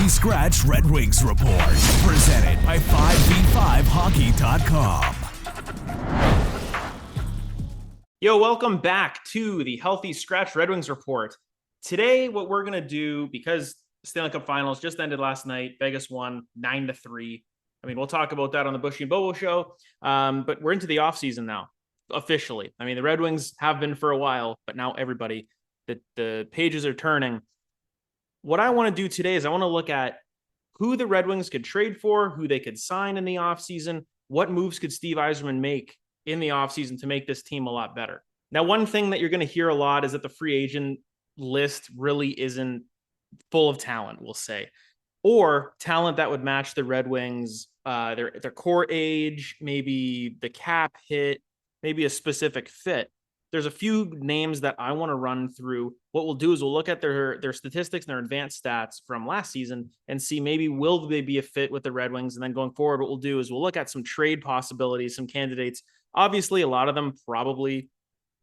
Healthy Scratch Red Wings Report, presented by 5v5hockey.com. Yo, welcome back to the Healthy Scratch Red Wings Report. Today, what we're going to do, because Stanley Cup Finals just ended last night, Vegas won 9-3. I mean, we'll talk about that on the Buschy and Bobo show, but we're into the offseason now, officially. I mean, the Red Wings have been for a while, but now everybody, the pages are turning. What I want to do today is I want to look at who the Red Wings could trade for, who they could sign in the offseason, what moves could Steve Yzerman make in the offseason to make this team a lot better. Now, one thing that you're going to hear a lot is that the free agent list really isn't full of talent, we'll say, or talent that would match the Red Wings, their core age, maybe the cap hit, maybe a specific fit. There's a few names that I want to run through. What we'll do is we'll look at their statistics and their advanced stats from last season and see maybe will they be a fit with the Red Wings. And then going forward, what we'll do is we'll look at some trade possibilities, some candidates. Obviously, a lot of them probably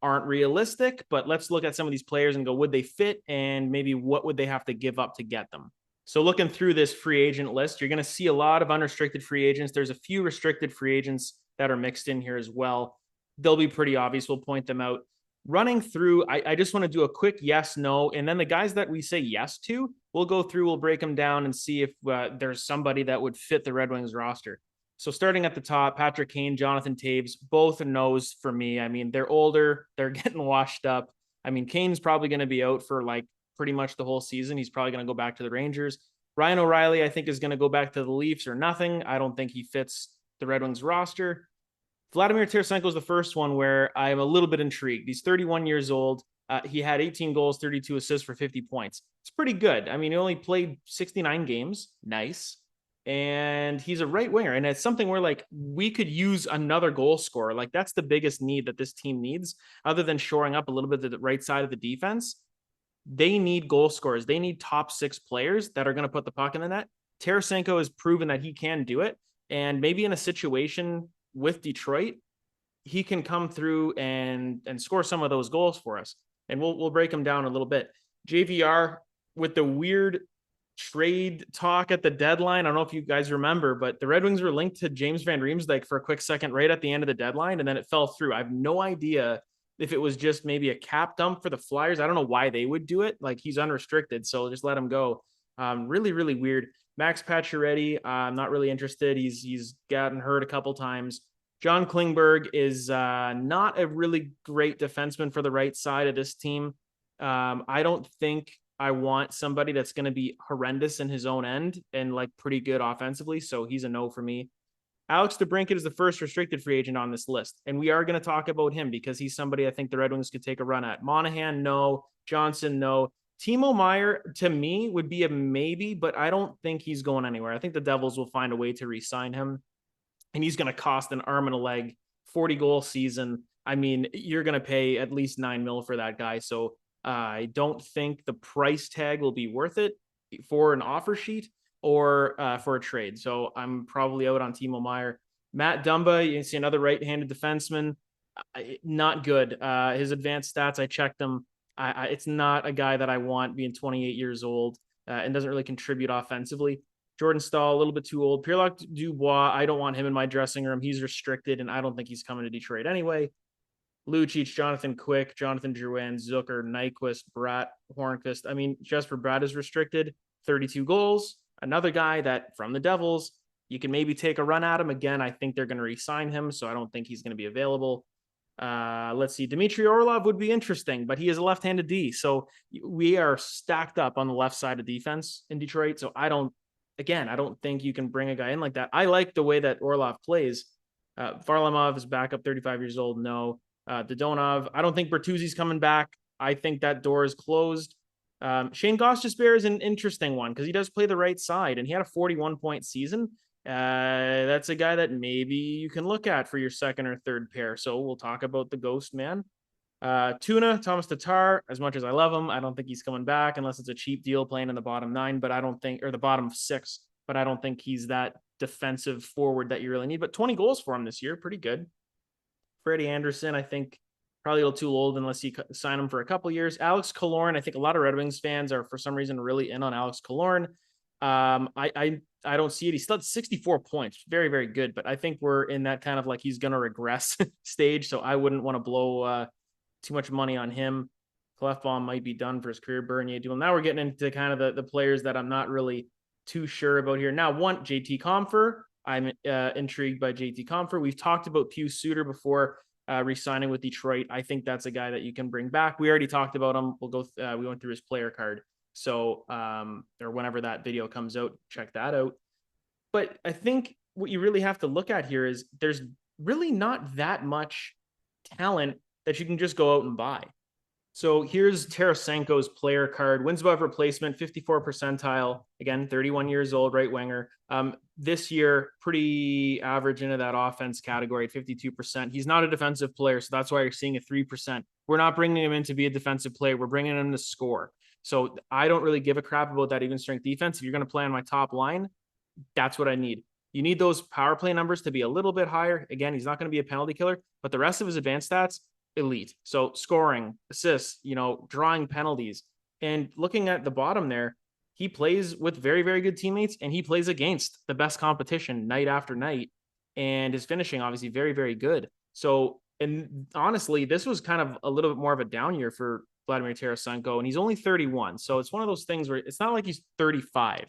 aren't realistic, but let's look at some of these players and go, would they fit? And maybe what would they have to give up to get them? So looking through this free agent list, you're going to see a lot of unrestricted free agents. There's a few restricted free agents that are mixed in here as well. They'll be pretty obvious. We'll point them out. Running through, I just want to do a quick yes, no, and then the guys that we say yes to, we'll go through, we'll break them down and see if there's somebody that would fit the Red Wings roster. So starting at the top, Patrick Kane, Jonathan Toews, both no's for me. I mean, they're older, they're getting washed up. I mean, Kane's probably going to be out for like pretty much the whole season. He's probably going to go back to the Rangers. Ryan O'Reilly, I think, is going to go back to the Leafs or nothing. I don't think he fits the Red Wings roster. Vladimir Tarasenko is the first one where I'm a little bit intrigued. He's 31 years old. He had 18 goals, 32 assists for 50 points. It's pretty good. I mean, he only played 69 games. Nice. And he's a right winger. And it's something where like we could use another goal scorer. Like that's the biggest need that this team needs, other than shoring up a little bit to the right side of the defense. They need goal scorers. They need top six players that are going to put the puck in the net. Tarasenko has proven that he can do it. And maybe in a situation with Detroit, he can come through and score some of those goals for us. And we'll break them down a little bit. JVR, with the weird trade talk at the deadline, I don't know if you guys remember, but the Red Wings were linked to James Van Riemsdyk for a quick second right at the end of the deadline, and then it fell through. I have no idea if it was just maybe a cap dump for the Flyers. I don't know why they would do it. Like, he's unrestricted, so just let him go. Really, really weird. Max Pacioretty, I'm not really interested. He's gotten hurt a couple times. John Klingberg is not a really great defenseman for the right side of this team. I don't think I want somebody that's going to be horrendous in his own end and like pretty good offensively. So he's a no for me. Alex DeBrincat is the first restricted free agent on this list. And we are going to talk about him because he's somebody I think the Red Wings could take a run at. Monahan, no. Johnson, no. Timo Meier, to me, would be a maybe, but I don't think he's going anywhere. I think the Devils will find a way to re-sign him. And he's going to cost an arm and a leg, 40-goal season. I mean, you're going to pay at least $9 million for that guy. So I don't think the price tag will be worth it for an offer sheet or for a trade. So I'm probably out on Timo Meier. Matt Dumba, you see another right-handed defenseman. Not good. His advanced stats, I checked them. It's not a guy that I want being 28 years old and doesn't really contribute offensively. Jordan Staal, a little bit too old. Pierre-Luc Dubois, I don't want him in my dressing room. He's restricted, and I don't think he's coming to Detroit anyway. Lucic, Jonathan Quick, Jonathan Drouin, Zucker, Nyquist, Bratt, Hornqvist. I mean, Jesper Bratt is restricted, 32 goals. Another guy that, from the Devils, you can maybe take a run at him. Again, I think they're going to re-sign him, so I don't think he's going to be available. Let's see. Dmitry Orlov would be interesting, but he is a left-handed D. So we are stacked up on the left side of defense in Detroit. So I don't think you can bring a guy in like that. I like the way that Orlov plays. Varlamov is back up, 35 years old. No. Dodonov. I don't think Bertuzzi's coming back. I think that door is closed. Shane Gostisbehere is an interesting one because he does play the right side and he had a 41-point season. That's a guy that maybe you can look at for your second or third pair. So we'll talk about the ghost man. Tuna, Thomas Tatar, as much as I love him, I don't think he's coming back unless it's a cheap deal playing in the bottom 9, but I don't think, or the bottom 6, but I don't think he's that defensive forward that you really need. But 20 goals for him this year, pretty good. Freddie Anderson, I think probably a little too old unless you sign him for a couple years. Alex Killorn, I think a lot of Red Wings fans are for some reason really in on Alex Killorn. I don't see it. He's still at 64 points. Very, very good. But I think we're in that kind of like he's going to regress stage. So I wouldn't want to blow too much money on him. Clefbaum might be done for his career. Bernier duel. Now we're getting into kind of the players that I'm not really too sure about here. Now, one, JT Compher. I'm intrigued by JT Compher. We've talked about Pius Suter before re-signing with Detroit. I think that's a guy that you can bring back. We already talked about him. We'll go. We went through his player card. So, or whenever that video comes out, check that out. But I think what you really have to look at here is there's really not that much talent that you can just go out and buy. So here's Tarasenko's player card, wins above replacement, 54 percentile. Again, 31 years old, right winger. This year, pretty average into that offense category at 52%. He's not a defensive player, so that's why you're seeing a 3%. We're not bringing him in to be a defensive player. We're bringing him to score. So I don't really give a crap about that even strength defense. If you're going to play on my top line, that's what I need. You need those power play numbers to be a little bit higher. Again, he's not going to be a penalty killer, but the rest of his advanced stats, elite. So scoring, assists, drawing penalties. And looking at the bottom there, he plays with very, very good teammates, and he plays against the best competition night after night. And his finishing, obviously, very, very good. So, and honestly, this was kind of a little bit more of a down year for Vladimir Tarasenko, and he's only 31. So it's one of those things where it's not like he's 35.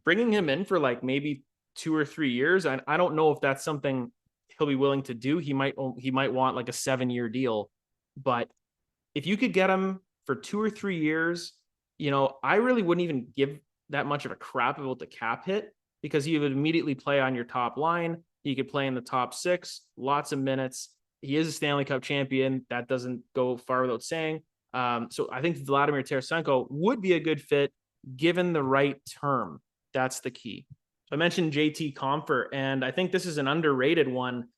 Bringing him in for like maybe 2 or 3 years, I don't know if that's something he'll be willing to do. He might want like a 7-year deal, but if you could get him for 2 or 3 years, I really wouldn't even give that much of a crap about the cap hit because he would immediately play on your top line. He could play in the top 6, lots of minutes. He is a Stanley Cup champion. That doesn't go far without saying. So I think Vladimir Tarasenko would be a good fit given the right term. That's the key. I mentioned JT Compher, and I think this is an underrated one.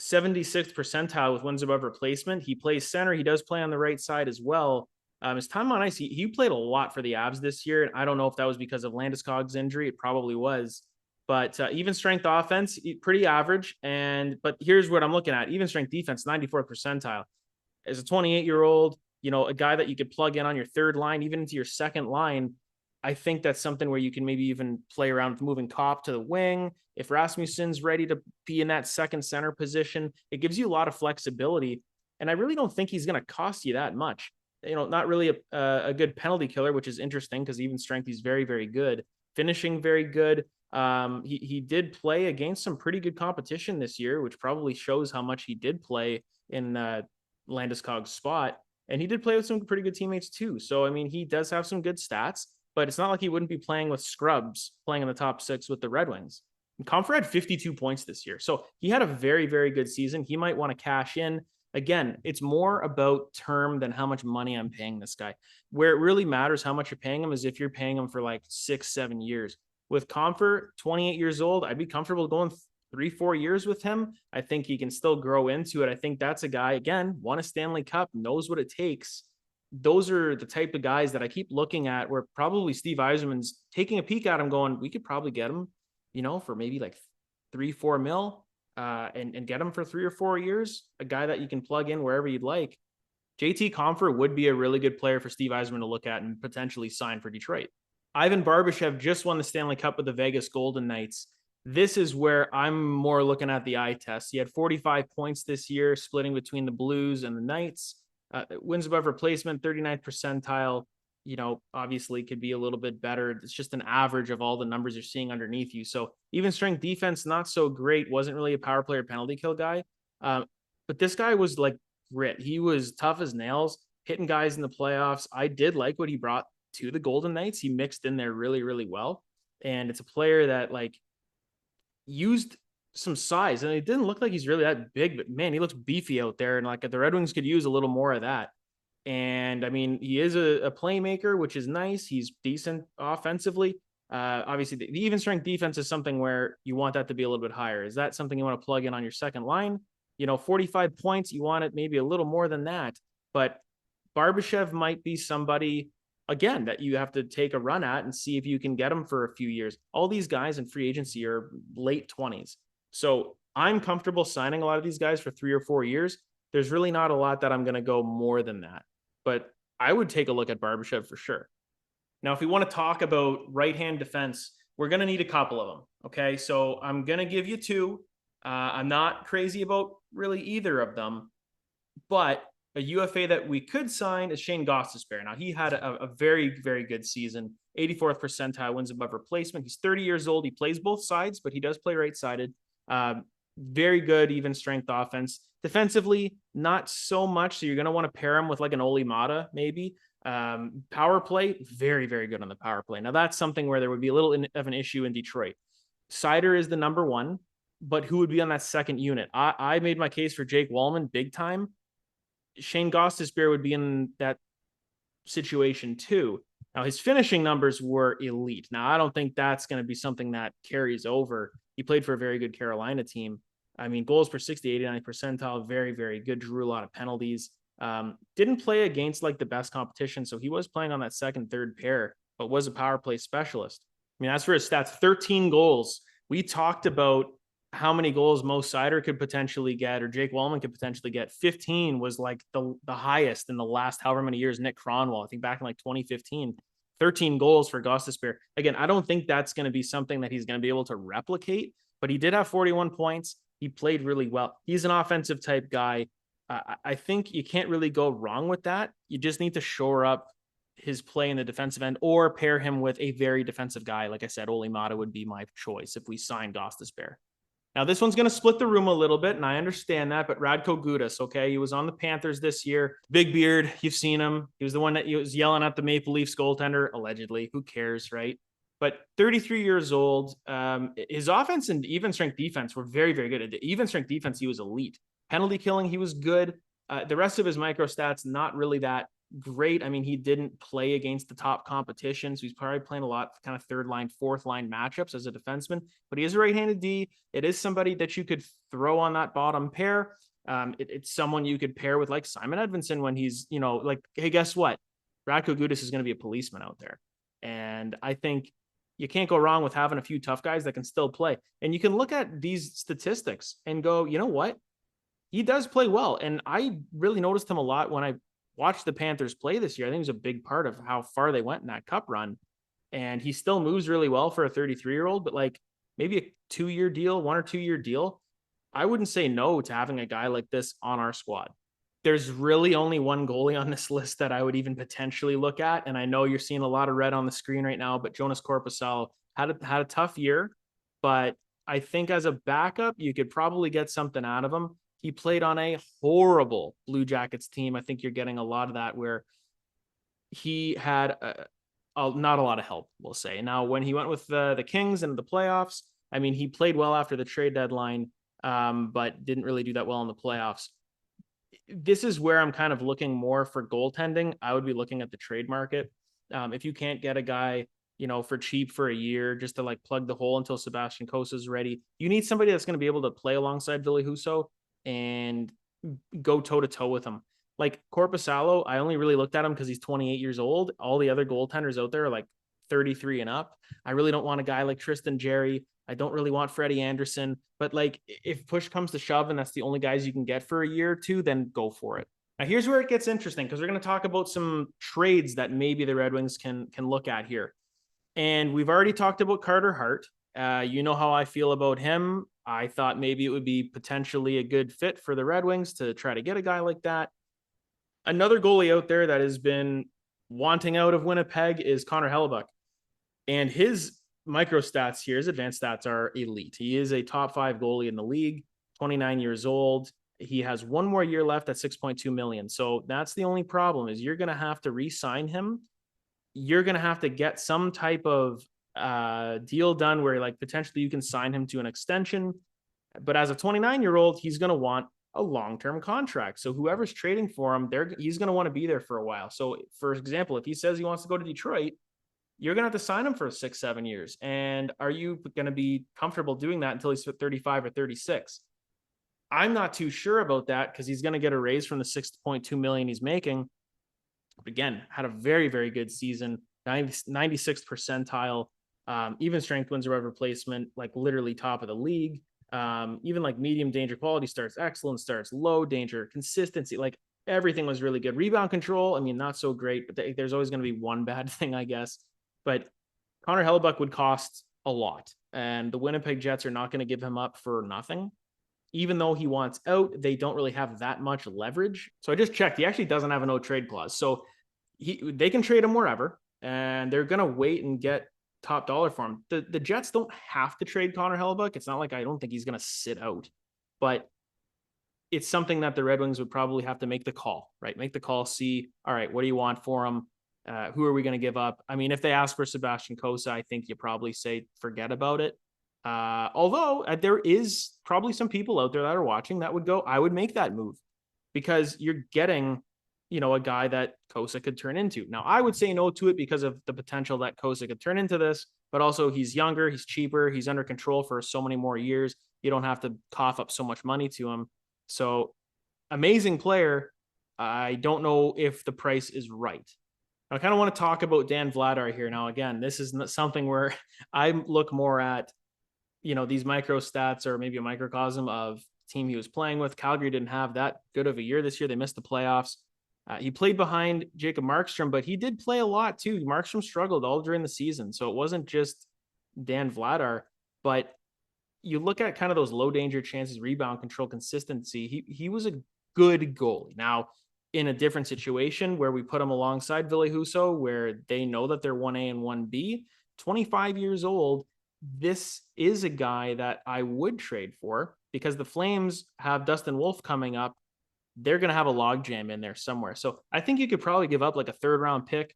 76th percentile with wins above replacement. He plays center. He does play on the right side as well. His time on ice, he played a lot for the Avs this year. And I don't know if that was because of Landeskog's injury. It probably was. But even strength offense, pretty average. But here's what I'm looking at. Even strength defense, 94th percentile. As a 28-year-old, a guy that you could plug in on your third line, even into your second line, I think that's something where you can maybe even play around with moving Kopp to the wing. If Rasmussen's ready to be in that second center position, it gives you a lot of flexibility. And I really don't think he's going to cost you that much. Not really a good penalty killer, which is interesting because even strength, he's very, very good. Finishing, very good. He did play against some pretty good competition this year, which probably shows how much he did play in Landeskog's spot. And he did play with some pretty good teammates too. So, I mean, he does have some good stats, but it's not like he wouldn't be playing with scrubs, playing in the top 6 with the Red Wings. And Compher had 52 points this year. So he had a very, very good season. He might want to cash in. Again, it's more about term than how much money I'm paying this guy. Where it really matters how much you're paying him is if you're paying him for like 6-7 years. With Compher, 28 years old, I'd be comfortable going 3-4 years with him. I think he can still grow into it. I think that's a guy, again, won a Stanley Cup, knows what it takes. Those are the type of guys that I keep looking at where probably Steve Yzerman's taking a peek at him going, we could probably get him, for maybe like 3-4 mil and get him for 3 or 4 years, a guy that you can plug in wherever you'd like. JT Compher would be a really good player for Steve Yzerman to look at and potentially sign for Detroit. Ivan Barbashev just won the Stanley Cup with the Vegas Golden Knights. This is where I'm more looking at the eye test. He had 45 points this year, splitting between the Blues and the Knights. Wins above replacement, 39th percentile. Obviously could be a little bit better. It's just an average of all the numbers you're seeing underneath you. So even strength defense, not so great. Wasn't really a power play or penalty kill guy. But this guy was like grit. He was tough as nails, hitting guys in the playoffs. I did like what he brought to the Golden Knights. He mixed in there really, really well. And it's a player that used some size, and it didn't look like he's really that big, but man, he looks beefy out there. And the Red Wings could use a little more of that. And I mean, he is a playmaker, which is nice. He's decent offensively. Obviously the even strength defense is something where you want that to be a little bit higher. Is that something you want to plug in on your second line? 45 points, you want it maybe a little more than that, but Barbashev might be somebody again that you have to take a run at and see if you can get him for a few years. All these guys in free agency are late 20s. So I'm comfortable signing a lot of these guys for 3 or 4 years. There's really not a lot that I'm going to go more than that, but I would take a look at Barbashev for sure. Now, if we want to talk about right-hand defense, we're going to need a couple of them. Okay, so I'm going to give you two. I'm not crazy about really either of them, but a UFA that we could sign is Shane Gostisbehere. Now, he had a very, very good season, 84th percentile wins above replacement. He's 30 years old. He plays both sides, but he does play right-sided. Very good, even strength offense. Defensively, not so much. So you're going to want to pair him with like an Olli Mata, maybe. Power play, very, very good on the power play. Now, that's something where there would be a little of an issue in Detroit. Seider is the number one, but who would be on that second unit? I made my case for Jake Wallman big time. Shane Gostisbehere would be in that situation too. Now, his finishing numbers were elite. Now, I don't think that's going to be something that carries over. He played for a very good Carolina team. I mean, goals per 60, 89th percentile, very, very good. Drew a lot of penalties. Didn't play against like the best competition. So he was playing on that second, third pair, but was a power play specialist. I mean, as for his stats, 13 goals. We talked about how many goals Mo Seider could potentially get or Jake Wallman could potentially get. 15 was like the highest in the last however many years. Nick Cronwall, I think back in like 2015, 13 goals for Gostisbehere. Again, I don't think that's going to be something that he's going to be able to replicate, but he did have 41 points. He played really well. He's an offensive type guy. I think you can't really go wrong with that. You just need to shore up his play in the defensive end or pair him with a very defensive guy. Like I said, Olli Mata would be my choice if we sign Gostisbehere. Now, this one's going to split the room a little bit, and I understand that, but Radko Gudas, okay, he was on the Panthers this year. Big beard, you've seen him. He was the one that was yelling at the Maple Leafs goaltender, allegedly. Who cares, right? But 33 years old, his offense and even strength defense were very, very good. At the even strength defense, he was elite. Penalty killing, he was good. The rest of his micro stats, not really that great. I mean, he didn't play against the top competition, so he's probably playing a lot kind of third line, fourth line matchups as a defenseman, but he is a right-handed D. It is somebody that you could throw on that bottom pair. It's someone you could pair with like Simon Edvinsson when he's, like, hey, guess what? Radko Gudas is going to be a policeman out there. And I think you can't go wrong with having a few tough guys that can still play. And you can look at these statistics and go, you know what? He does play well. And I really noticed him a lot when I watched the Panthers play this year. I think it was a big part of how far they went in that cup run. And he still moves really well for a 33-year-old, but like maybe a 2-year deal, 1 or 2 year deal. I wouldn't say no to having a guy like this on our squad. There's really only one goalie on this list that I would even potentially look at. And I know you're seeing a lot of red on the screen right now, but Jonas Korpisalo had a tough year, but I think as a backup, you could probably get something out of him. He played on a horrible Blue Jackets team. I think you're getting a lot of that where he had not a lot of help, we'll say. Now, when he went with the Kings and the playoffs, I mean, he played well after the trade deadline, but didn't really do that well in the playoffs. This is where I'm kind of looking more for goaltending. I would be looking at the trade market. If you can't get a guy, for cheap for a year just to like plug the hole until Sebastian Cossa is ready, you need somebody that's going to be able to play alongside Ville Husso and go toe-to-toe with him. Like Korpisalo, I only really looked at him because he's 28 years old. All the other goaltenders out there are like 33 and up. I really don't want a guy like Tristan Jarry. I don't really want Freddie Anderson. But like if push comes to shove and that's the only guys you can get for a year or two, then go for it. Now here's where it gets interesting because we're going to talk about some trades that maybe the Red Wings can look at here. And we've already talked about Carter Hart. You know how I feel about him. I thought maybe it would be potentially a good fit for the Red Wings to try to get a guy like that. Another goalie out there that has been wanting out of Winnipeg is Conor Hellebuyck. And his micro stats here, his advanced stats are elite. He is a top 5 goalie in the league, 29 years old. He has 1 more year left at $6.2 million. So that's the only problem is you're going to have to re-sign him. You're going to have to get some type of deal done where like potentially you can sign him to an extension, but as a 29-year-old, he's going to want a long-term contract. So whoever's trading for him, he's going to want to be there for a while. So for example, if he says he wants to go to Detroit, you're going to have to sign him for 6-7 years. And are you going to be comfortable doing that until he's 35 or 36? I'm not too sure about that because he's going to get a raise from the $6.2 million he's making. But again, had a very, very good season, 96th percentile. Even strength wins above replacement, like literally top of the league. Even like medium danger quality starts, excellent starts, low danger, consistency, like everything was really good. Rebound control, I mean, not so great, but there's always going to be one bad thing, I guess. but Conor Hellebuyck would cost a lot, and the Winnipeg Jets are not going to give him up for nothing. Even though he wants out, they don't really have that much leverage. So I just checked. He actually doesn't have a no trade clause. So they can trade him wherever, and they're going to wait and get top dollar for him. The Jets don't have to trade Conor Hellebuyck. It's not like I don't think he's going to sit out, but it's something that the Red Wings would probably have to make the call, right? Make the call, see, all right, what do you want for him? Who are we going to give up? I mean, if they ask for Sebastian Cossa, I think you probably say forget about it. Although there is probably some people out there that are watching that would go, I would make that move because you're getting, a guy that Cossa could turn into. Now, I would say no to it because of the potential that Cossa could turn into this, but also he's younger, he's cheaper, he's under control for so many more years. You don't have to cough up so much money to him. So amazing player. I don't know if the price is right. I kind of want to talk about Dan Vladar here. Now, again, this is something where I look more at, these micro stats or maybe a microcosm of team he was playing with. Calgary didn't have that good of a year this year. They missed the playoffs. He played behind Jacob Markstrom, but he did play a lot too. Markstrom struggled all during the season. So it wasn't just Dan Vladar, but you look at kind of those low danger chances, rebound control, consistency. He was a good goalie. Now, in a different situation where we put him alongside Ville Husso, where they know that they're 1A and 1B, 25 years old, this is a guy that I would trade for because the Flames have Dustin Wolf coming up. They're going to have a logjam in there somewhere. So I think you could probably give up like a 3rd round pick.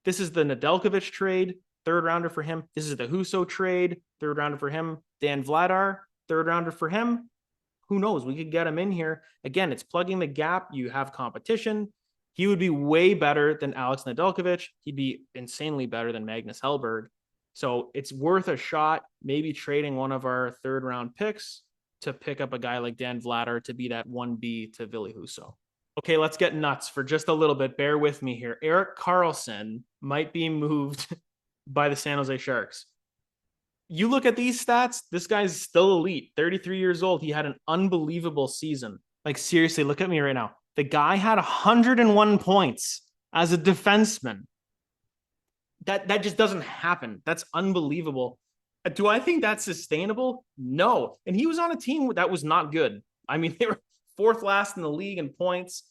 This is the Nedeljkovic trade, 3rd rounder for him. This is the Husso trade, 3rd rounder for him. Dan Vladar, 3rd rounder for him. Who knows? We could get him in here. Again, it's plugging the gap. You have competition. He would be way better than Alex Nedeljkovic. He'd be insanely better than Magnus Hellberg. So it's worth a shot, maybe trading one of our 3rd round picks to pick up a guy like Dan Vladar to be that 1B to Ville Husso. Okay, let's get nuts for just a little bit. Bear with me here. Erik Karlsson might be moved by the San Jose Sharks. You look at these stats, this guy's still elite, 33 years old. He had an unbelievable season. Like, seriously, look at me right now. The guy had 101 points as a defenseman. That just doesn't happen. That's unbelievable. Do I think that's sustainable? No. And he was on a team that was not good. I mean, they were 4th last in the league in points.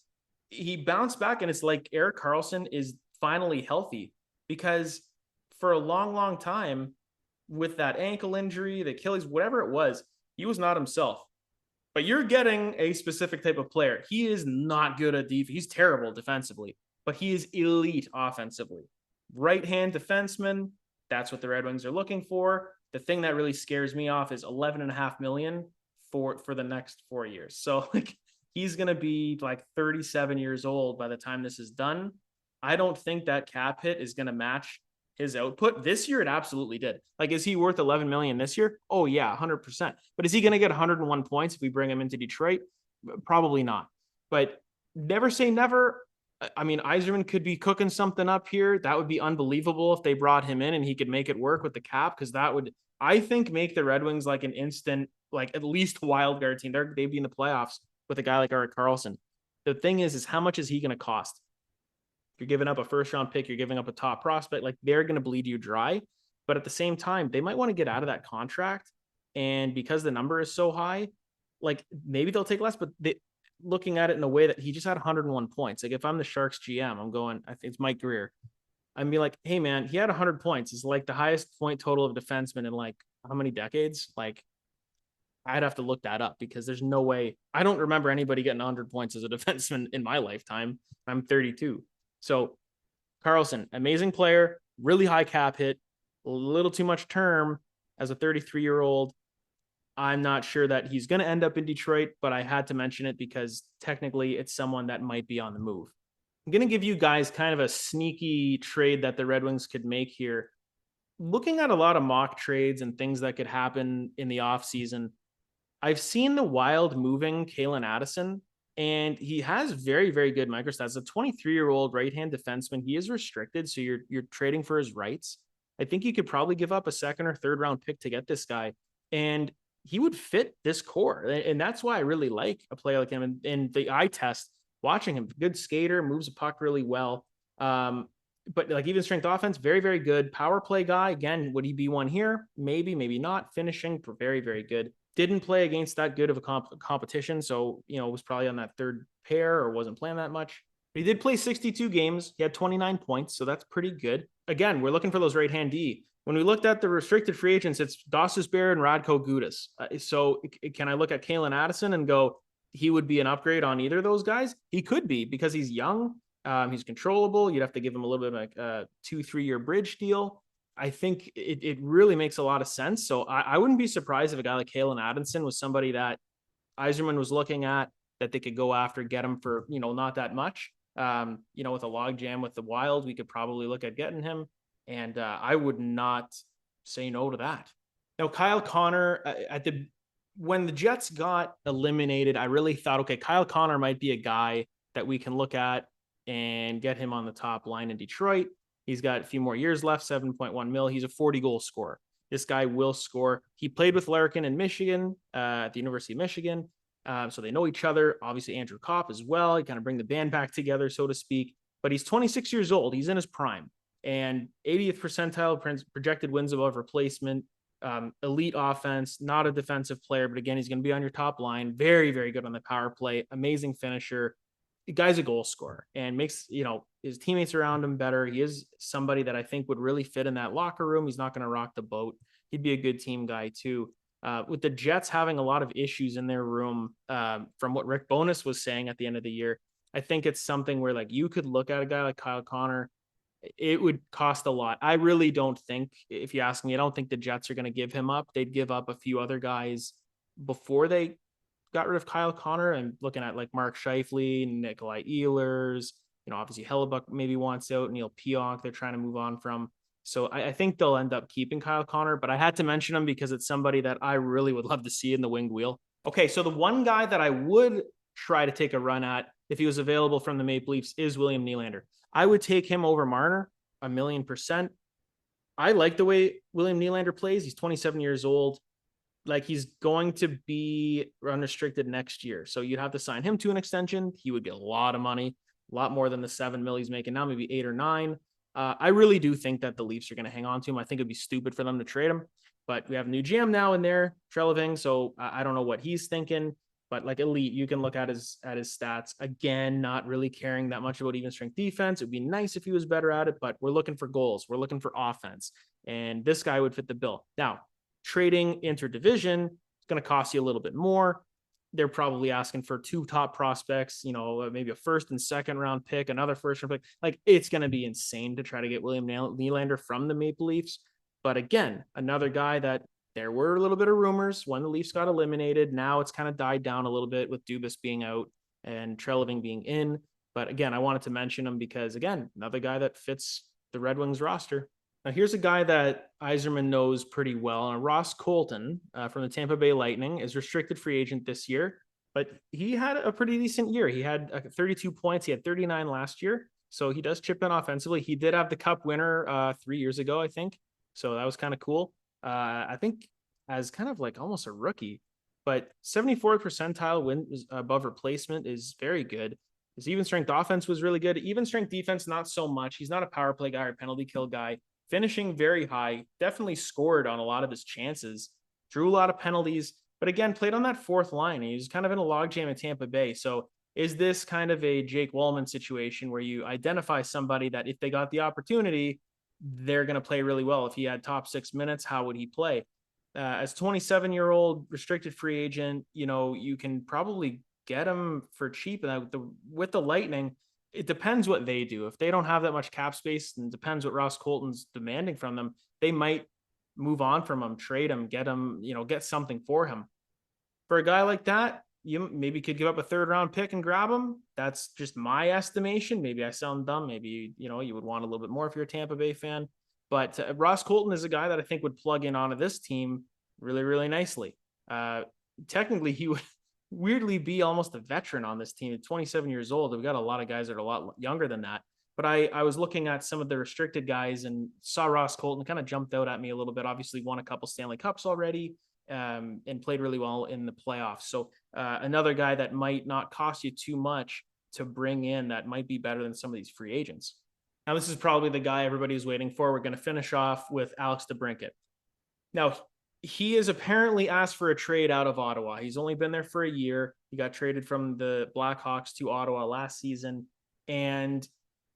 He bounced back, and it's like Erik Karlsson is finally healthy because for a long, long time, with that ankle injury, the Achilles, whatever it was, he was not himself. But you're getting a specific type of player. He is not good at defense. He's terrible defensively, but he is elite offensively. Right-hand defenseman, that's what the Red Wings are looking for. The thing that really scares me off is $11.5 million for the next 4 years. So like he's going to be like 37 years old by the time this is done. I don't think that cap hit is going to match his output. This year it absolutely did. Like, is he worth 11 million this year? Oh yeah, 100%. But is he going to get 101 points if we bring him into Detroit? Probably not. But never say never. I mean, Yzerman could be cooking something up here. That would be unbelievable if they brought him in and he could make it work with the cap, because that would, I think, make the Red Wings like an instant, like at least wild card team. They'd be in the playoffs with a guy like Erik Karlsson. The thing is how much is he going to cost? You're giving up a 1st round pick, you're giving up a top prospect, like they're going to bleed you dry. But at the same time, they might want to get out of that contract. And because the number is so high, like maybe they'll take less, but looking at it in a way that he just had 101 points. Like if I'm the Sharks GM, I'm going, I think it's Mike Greer. I'd be like, hey man, he had 100 points. It's like the highest point total of defensemen in like how many decades? Like I'd have to look that up because there's no way. I don't remember anybody getting 100 points as a defenseman in my lifetime. I'm 32. So Karlsson, amazing player, really high cap hit, a little too much term as a 33-year-old. I'm not sure that he's going to end up in Detroit, but I had to mention it because technically it's someone that might be on the move. I'm going to give you guys kind of a sneaky trade that the Red Wings could make here. Looking at a lot of mock trades and things that could happen in the offseason, I've seen the Wild moving Kalyn Addison, and he has very, very good microstats. A 23-year-old right-hand defenseman. He is restricted, so you're trading for his rights. I think you could probably give up a 2nd or 3rd round pick to get this guy, and he would fit this core. And that's why I really like a player like him. And the eye test, watching him, good skater, moves a puck really well. but like even strength offense, very, very good. Power play guy. Again, would he be one here? Maybe, maybe not. Finishing for very, very good. Didn't play against that good of a competition. So, was probably on that third pair or wasn't playing that much. But he did play 62 games. He had 29 points. So that's pretty good. Again, we're looking for those right-hand D. When we looked at the restricted free agents, it's Goss and Radko Gudas. So can I look at Kalyn Addison and go, he would be an upgrade on either of those guys? He could be because he's young. He's controllable. You'd have to give him a little bit of like a 2-3 year bridge deal. I think it really makes a lot of sense. So I wouldn't be surprised if a guy like Kalyn Addison was somebody that Yzerman was looking at, that they could go after, get him for, not that much. With a log jam with the Wild, we could probably look at getting him. And I would not say no to that. Now, Kyle Connor, when the Jets got eliminated, I really thought, okay, Kyle Connor might be a guy that we can look at and get him on the top line in Detroit. He's got a few more years left, 7.1 mil. He's a 40-goal scorer. This guy will score. He played with Larkin in Michigan, at the University of Michigan. So they know each other. Obviously, Andrew Kopp as well. He kind of bring the band back together, so to speak. But he's 26 years old. He's in his prime. And 80th percentile projected wins above replacement. Elite offense, not a defensive player. But again, he's going to be on your top line. Very, very good on the power play. Amazing finisher. The guy's a goal scorer and makes, his teammates around him better. He is somebody that I think would really fit in that locker room. He's not going to rock the boat. He'd be a good team guy too. With the Jets having a lot of issues in their room, from what Rick Bowness was saying at the end of the year, I think it's something where like you could look at a guy like Kyle Connor. It would cost a lot. I really don't think, if you ask me, I don't think the Jets are going to give him up. They'd give up a few other guys before they got rid of Kyle Connor. And looking at like Mark Scheifele, Nikolai Ehlers, obviously Hellebuyck maybe wants out, Neil Pionk they're trying to move on from. So I think they'll end up keeping Kyle Connor, but I had to mention him because it's somebody that I really would love to see in the winged wheel. Okay, so the one guy that I would try to take a run at if he was available from the Maple Leafs is William Nylander. I would take him over Marner 1,000,000%. I like the way William Nylander plays. He's 27 years old. Like he's going to be unrestricted next year. So you'd have to sign him to an extension. He would get a lot of money, a lot more than the 7 mil he's making now, maybe 8 or 9. I really do think that the Leafs are going to hang on to him. I think it'd be stupid for them to trade him, but we have a new GM now in there, Treliving. So I don't know what he's thinking, but like elite, you can look at his stats. Again, not really caring that much about even strength defense. It'd be nice if he was better at it, but we're looking for goals. We're looking for offense. And this guy would fit the bill. Now, trading interdivision is going to cost you a little bit more. They're probably asking for 2 top prospects, maybe a first and second round pick, another first round pick. Like it's going to be insane to try to get William Nylander from the Maple Leafs. But again, another guy that there were a little bit of rumors when the Leafs got eliminated. Now it's kind of died down a little bit with Dubas being out and Treliving being in. But again, I wanted to mention him because again, another guy that fits the Red Wings roster. Now, here's a guy that Yzerman knows pretty well. Ross Colton from the Tampa Bay Lightning is restricted free agent this year, but he had a pretty decent year. He had 32 points. He had 39 last year. So he does chip in offensively. He did have the Cup winner 3 years ago, I think. So that was kind of cool. I think as kind of like almost a rookie, but 74th percentile win above replacement is very good. His even strength offense was really good. Even strength defense, not so much. He's not a power play guy or penalty kill guy. Finishing very high, definitely scored on a lot of his chances, drew a lot of penalties, but again, played on that fourth line. He was kind of in a logjam in Tampa Bay. So is this kind of a Jake Wallman situation where you identify somebody that if they got the opportunity, they're going to play really well? If he had top 6 minutes, how would he play? As 27-year-old restricted free agent, you can probably get him for cheap. And with the Lightning, it depends what they do. If they don't have that much cap space, and depends what Ross Colton's demanding from them, they might move on from him, trade him, get him, get something for him. For a guy like that, you maybe could give up a 3rd round pick and grab him. That's just my estimation. Maybe I sound dumb. Maybe, you would want a little bit more if you're a Tampa Bay fan. But Ross Colton is a guy that I think would plug in onto this team really, really nicely. Technically, he would weirdly be almost a veteran on this team at 27 years old. We've got a lot of guys that are a lot younger than that. But I was looking at some of the restricted guys and saw Ross Colton, kind of jumped out at me a little bit. Obviously won a couple Stanley Cups already, and played really well in the playoffs. So another guy that might not cost you too much to bring in, that might be better than some of these free agents. Now, this is probably the guy everybody's waiting for. We're going to finish off with Alex DeBrincat. Now, he is apparently asked for a trade out of Ottawa. He's only been there for a year. He got traded from the Blackhawks to Ottawa last season. And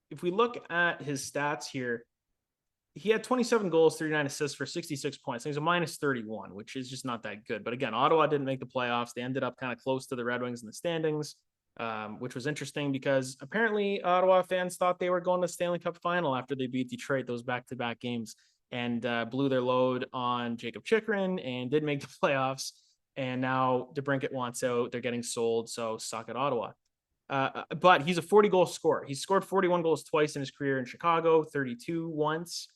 if we look at his stats here, he had 27 goals, 39 assists for 66 points. He's a minus 31, which is just not that good. But again, Ottawa didn't make the playoffs. They ended up kind of close to the Red Wings in the standings, which was interesting because apparently Ottawa fans thought they were going to the Stanley Cup final after they beat Detroit, those back-to-back games, and blew their load on Jacob Chychrun and didn't make the playoffs. And now DeBrincat wants out. They're getting sold, so suck at Ottawa. But he's a 40-goal scorer. He's scored 41 goals twice in his career in Chicago, 32 once.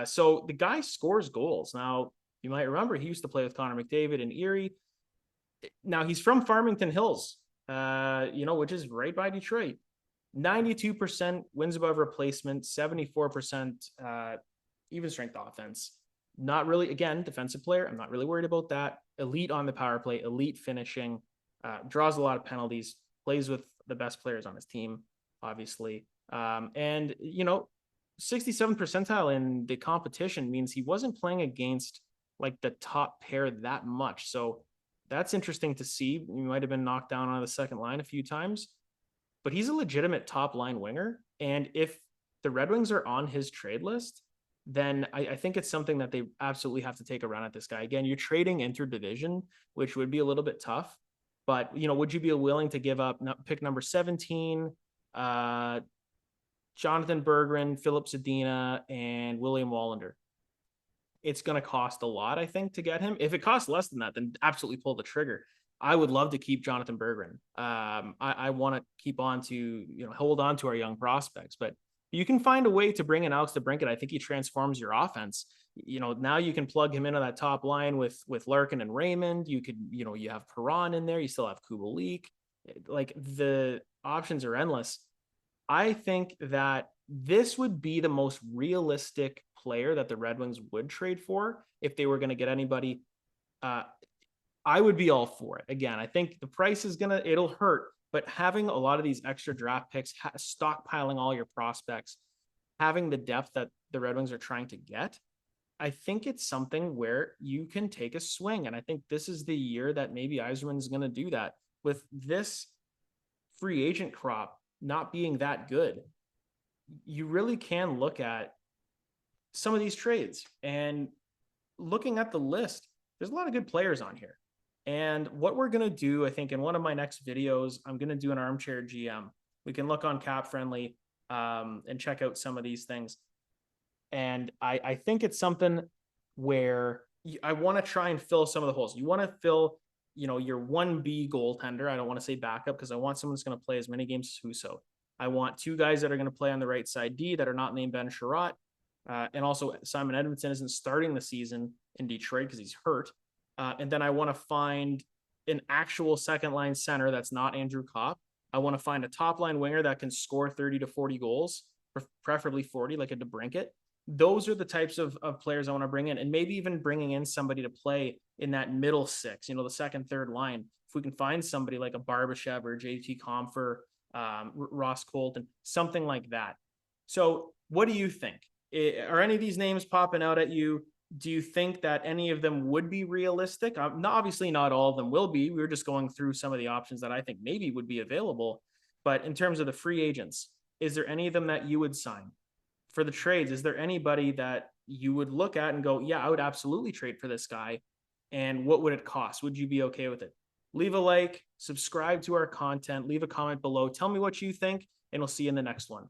So the guy scores goals. Now, you might remember he used to play with Connor McDavid in Erie. Now, he's from Farmington Hills, which is right by Detroit. 92% wins above replacement, 74% even strength offense. Not really, again, defensive player. I'm not really worried about that. Elite on the power play, elite finishing, draws a lot of penalties, plays with the best players on his team, obviously. 67th percentile in the competition means he wasn't playing against like the top pair that much. So that's interesting to see. He might have been knocked down on the second line a few times, but he's a legitimate top line winger. And if the Red Wings are on his trade list, then I think it's something that they absolutely have to take a run at this guy. Again, you're trading interdivision, which would be a little bit tough, but would you be willing to give up pick number 17, Jonathan Berggren, Philip Zadina, and William Wallander? It's going to cost a lot, I think, to get him. If it costs less than that, then absolutely pull the trigger. I would love to keep Jonathan Berggren. I want to keep on to, hold on to our young prospects, but you can find a way to bring in Alex DeBrincat. I think he transforms your offense. Now you can plug him into that top line with Larkin and Raymond. You could, you have Perron in there. You still have Kubalik. Like, the options are endless. I think that this would be the most realistic player that the Red Wings would trade for if they were going to get anybody. I would be all for it. Again, I think the price is it'll hurt, but having a lot of these extra draft picks, stockpiling all your prospects, having the depth that the Red Wings are trying to get, I think it's something where you can take a swing. And I think this is the year that maybe Yzerman's going to do that. With this free agent crop not being that good, you really can look at some of these trades. And looking at the list, there's a lot of good players on here. And what we're going to do, I think in one of my next videos, I'm going to do an armchair GM. We can look on Cap Friendly and check out some of these things. And I think it's something where I want to try and fill some of the holes. You want to fill, your 1B goaltender. I don't want to say backup because I want someone that's going to play as many games as Husso. I want two guys that are going to play on the right side D that are not named Ben Sherratt. And also Simon Edmondson isn't starting the season in Detroit because he's hurt. And then I want to find an actual second line center that's not Andrew Kopp. I want to find a top line winger that can score 30 to 40 goals, preferably 40, like a DeBrincat. Those are the types of players I want to bring in, and maybe even bringing in somebody to play in that middle six, the second, third line. If we can find somebody like a Barbashev or JT Compher, Ross Colton, something like that. So what do you think? Are any of these names popping out at you? Do you think that any of them would be realistic? Obviously, not all of them will be. We were just going through some of the options that I think maybe would be available. But in terms of the free agents, is there any of them that you would sign? For the trades, is there anybody that you would look at and go, yeah, I would absolutely trade for this guy? And what would it cost? Would you be okay with it? Leave a like, subscribe to our content, leave a comment below. Tell me what you think, and we'll see you in the next one.